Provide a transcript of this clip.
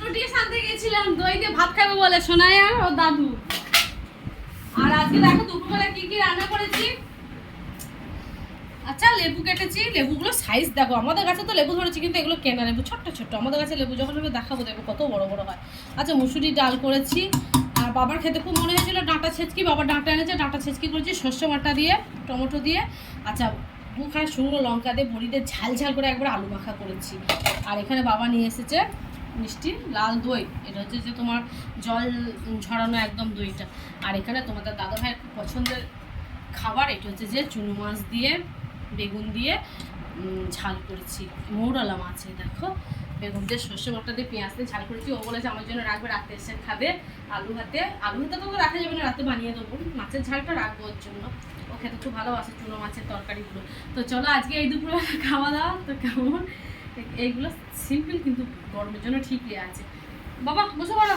Nutrition আনতে গেছিলাম দই দিয়ে ভাত খাবে বলে সোনায়া ও দাদু। আর আজকে দেখো দুপুরবেলা কি কি রান্না করেছি। আচ্ছা লেবু কেটেছি, লেবুগুলো সাইজ দেখো, আমাদের গাছে তো লেবু ধরেছি কিন্তু এগুলো কেনা লেবু, ছোট্ট ছোট্ট। আমাদের গাছে লেবু যখন আমি দেখাবো দেখো কত বড় বড় হয়। আচ্ছা মুসুরি ডাল করেছি। আর বাবার খেতে খুব মনে হয়েছিল ডাঁটা ছেচকি, বাবা ডাঁটা এনেছে, ডাঁটা ছেচকি করেছি সর্ষে বাটা দিয়ে, টমেটো দিয়ে। আচ্ছা দুখানা শুকনো লঙ্কা দিয়ে বড়ি দিয়ে ঝাল ঝাল করে একবার আলু মাখা করেছি। আর এখানে বাবা নিয়ে এসেছে মিষ্টি লাল দই, এটা হচ্ছে যে তোমার জল ঝরানো একদম দইটা। আর এখানে তোমাদের দাদা ভাইয়ের খুব পছন্দের খাবার, এটা হচ্ছে যে চুনো মাছ দিয়ে বেগুন দিয়ে ঝাল করেছি, মৌরলা মাছে দেখো বেগুন দিয়ে সর্ষে বাটা দিয়ে পেঁয়াজ দিয়ে ঝাল করেছি। ও বলেছে আমার জন্য রাখবে, রাতে এসে খাবে। আলু হাতে তো রাখা যাবে না, রাতে বানিয়ে দেবো, মাছের ঝালটা রাখবো ওর জন্য। ও খেতে খুব ভালোবাসে চুনো মাছের তরকারিগুলো। তো চলো আজকে এই দুপুরে খাওয়া দাওয়া তো কেমন, এইগুলো সিম্পল কিন্তু গরমের জন্য ঠিকই আছে। বাবা বসে পড়ো।